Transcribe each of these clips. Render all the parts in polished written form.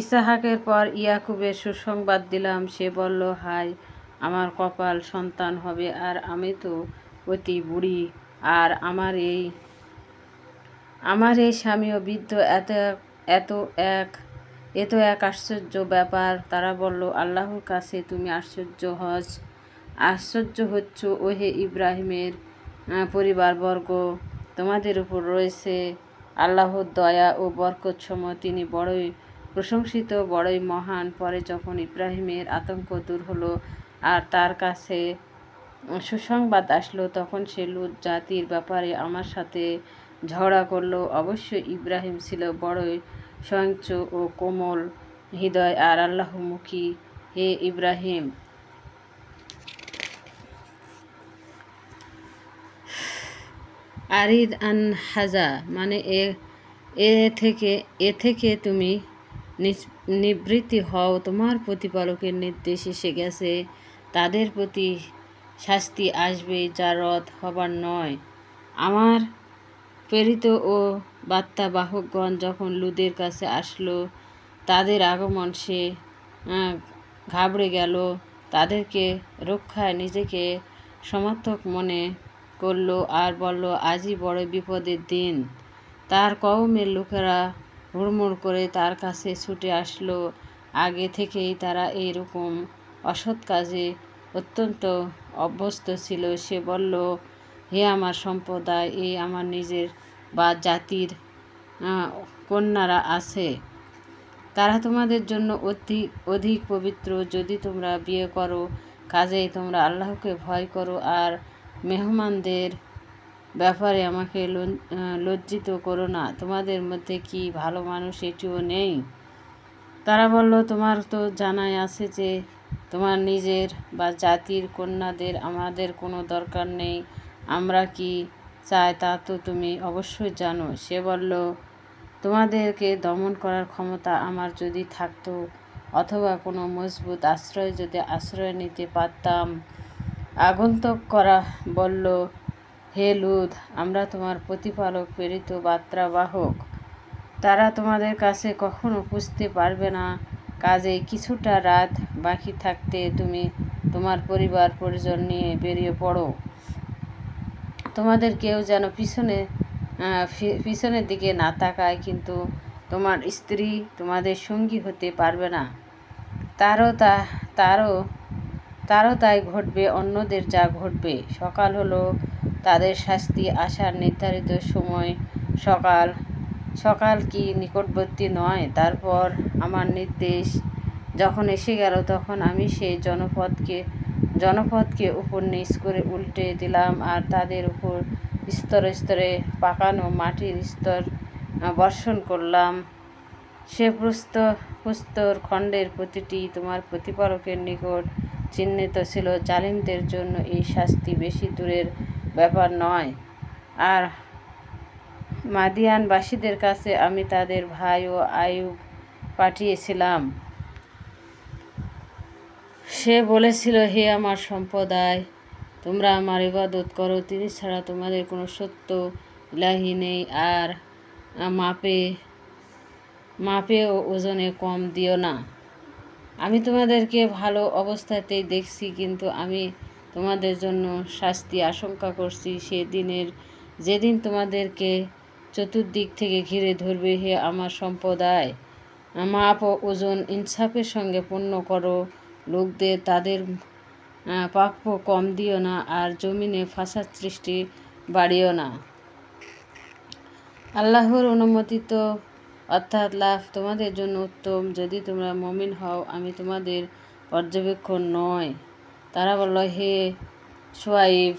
ইসহাকের পর ইয়াকুবের সুসংবাদ দিলাম। সে বলল, হায় আমার কপাল, সন্তান হবে, আর আমি তো অতি বুড়ি, আর আমার এই স্বামীও বৃদ্ধ। এত এক এ তো এক আশ্চর্য ব্যাপার। তারা বলল, আল্লাহর কাছে তুমি আশ্চর্য হচ্ছ, ওহে ইব্রাহিমের পরিবারবর্গ। তোমাদের উপর রয়েছে আল্লাহর দয়া ও বরকতসম। তিনি বড়ই প্রশংসিত, বড়ই মহান। পরে যখন ইব্রাহিমের আতঙ্ক দূর হলো আর তার কাছে সুসংবাদ আসলো, তখন সে লূত জাতির ব্যাপারে আমার সাথে ঝগড়া করলো। অবশ্য ইব্রাহিম ছিল বড়ই সহিষ্ণু ও কোমল হৃদয় আর আল্লাহমুখী। হে ইব্রাহিম, আরিদ আন হাজা, মানে এ থেকে তুমি নিবৃত্তি হও। তোমার প্রতিপালকের নির্দেশ এসে গেছে, তাদের প্রতি শাস্তি আসবে যা রদ হবার নয়। আমার প্রেরিত ও বার্তাবাহকগণ যখন লূতের কাছে আসলো, তাদের আগমন সে ঘাবড়ে গেল, তাদেরকে রক্ষায় নিজেকে সমর্থক মনে করল আর বলল, আজই বড় বিপদের দিন। তার কওমের লোকেরা হুড়মুড় করে তার কাছে ছুটে আসলো। আগে থেকেই তারা এইরকম অসৎ কাজে অত্যন্ত অভ্যস্ত ছিল। সে বলল, হে আমার সম্প্রদায়, এই আমার নিজের বা জাতির কন্যারা আছে, তারা তোমাদের জন্য অধিক পবিত্র। যদি তোমরা বিয়ে করো, কাজেই তোমরা আল্লাহকে ভয় করো আর মেহমানদের ব্যাপারে আমাকে লজ্জিত করো না। তোমাদের মধ্যে কি ভালো মানুষ এটিও নেই? তারা বলল, তোমার তো জানাই আছে যে তোমার নিজের বা জাতির কন্যাদের আমাদের কোনো দরকার নেই। আমরা কি চাই তা তো তুমি অবশ্যই জানো। সে বলল, তোমাদেরকে দমন করার ক্ষমতা আমার যদি থাকতো, অথবা কোনো মজবুত আশ্রয় যদি আশ্রয় নিতে পারতাম। আগন্তুকরা বলল, হে লূত, আমরা তোমার প্রতিপালক প্রেরিত বার্তাবাহক। তারা তোমাদের কাছে কখনো পুষতে পারবে না। কাজেই কিছুটা রাত বাকি থাকতে তুমি তোমার পরিবার পরিজন নিয়ে বেরিয়ে পড়ো। তোমাদের কেউ যেন পিছনের দিকে না তাকায়, কিন্তু তোমার স্ত্রী তোমাদের সঙ্গী হতে পারবে না। তারও তাই ঘটবে, অন্যদের যা ঘটবে। সকাল হলো, তাদের শাস্তি আসার নির্ধারিত সময়। সকাল কি নিকটবর্তী নয়? তারপর আমার নির্দেশ যখন এসে গেল, তখন আমি সেই জনপদকে উপর নিচ করে উল্টে দিলাম আর তাদের উপর স্তরে স্তরে পাকানো মাটির স্তর বর্ষণ করলাম। সে প্রস্তর খণ্ডের প্রতিটি তোমার প্রতিপালকের নিকট চিহ্নিত ছিল। জালিমদের জন্য এই শাস্তি বেশি দূরের ব্যাপার নয়। আর মাদিয়ানবাসীদের কাছে আমি তাদের ভাই ও আইয়ুব পাঠিয়েছিলাম। সে বলেছিল, হে আমার সম্প্রদায়, তোমরা আমার ইবাদত করো, তিনি ছাড়া তোমাদের কোনো সত্য ইলাহি নেই, আর মাপে ও ওজনে কম দিও না। আমি তোমাদেরকে ভালো অবস্থাতেই দেখছি, কিন্তু আমি তোমাদের জন্য শাস্তি আশঙ্কা করছি যেদিন তোমাদেরকে চতুর্দিক থেকে ঘিরে ধরবে। হে আমার সম্প্রদায়, মাপ ও ওজন ইনসাফের সঙ্গে পূর্ণ করো। লোকদের তাদের প্রাপ্য কম দিও না, আর জমিনে ফাসাদ সৃষ্টি বাড়িও না। আল্লাহর অনুমোদিত অর্থাৎ লাভ তোমাদের জন্য উত্তম, যদি তোমরা মুমিন হও। আমি তোমাদের পর্যবেক্ষণ নই। তারা বলল, হে শুআয়ব,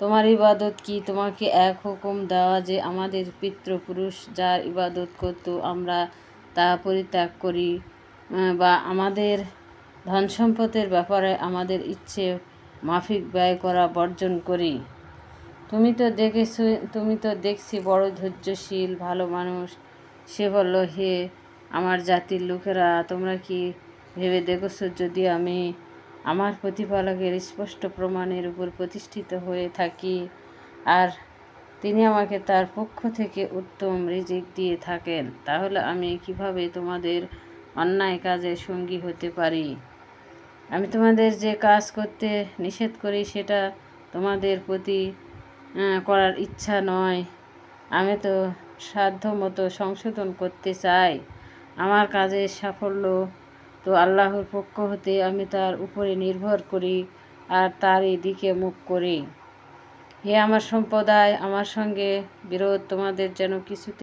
তোমার ইবাদত কি? তোমাকে এক হুকুম দেওয়া যে আমাদের পিতৃপুরুষ যার ইবাদত করত আমরা তা পরিত্যাগ করি, বা আমাদের ধনসম্পদের ব্যাপারে আমাদের ইচ্ছে মাফিক ব্যয় করা বর্জন করি? তুমি তো দেখছি বড় ধৈর্যশীল, ভালো মানুষ। সে বলল, হে আমার জাতির লোকেরা, তোমরা কি ভেবে দেখেছ, যদি আমি আমার প্রতিপালকের স্পষ্ট প্রমাণের উপর প্রতিষ্ঠিত হয়ে থাকি আর তিনি আমাকে তার পক্ষ থেকে উত্তম রিজিক দিয়ে থাকেন, তাহলে আমি কিভাবে তোমাদের অন্যায় কাজের সঙ্গী হতে পারি? আমি তোমাদের যে কাজ করতে নিষেধ করি সেটা তোমাদের প্রতি করার ইচ্ছা নয়। আমি তো সাধ্যমতো সংশোধন করতে চাই। আমার কাজের সাফল্য তো আল্লাহর পক্ষ হতে, আমি তার উপরে নির্ভর করি আর তারই দিকে মুখ করি। হে আমার সম্প্রদায়, আমার সঙ্গে বিরোধ তোমাদের যেন কিছুতে